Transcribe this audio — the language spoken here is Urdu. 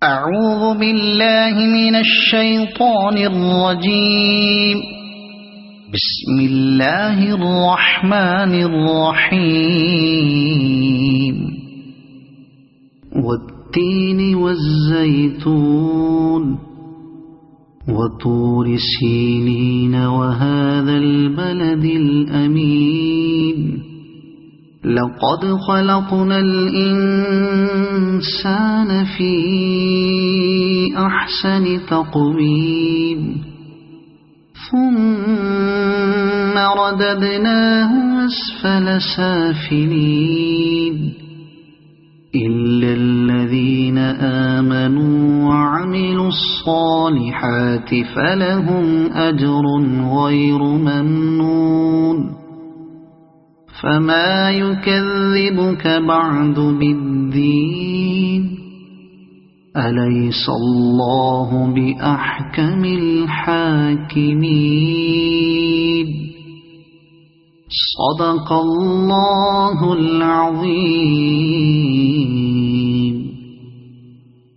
أعوذ بالله من الشيطان الرجيم. بسم الله الرحمن الرحيم. والتين والزيتون وطور سينين وهذا البلد الأمين لقد خلقنا الإنسان في أحسن تقويم ثم رددناه أسفل سافلين إلا الذين آمنوا وعملوا الصالحات فلهم أجر غير ممنون. فما يكذبك بعد بالدين أليس الله بأحكم الحاكمين. صدق الله العظيم.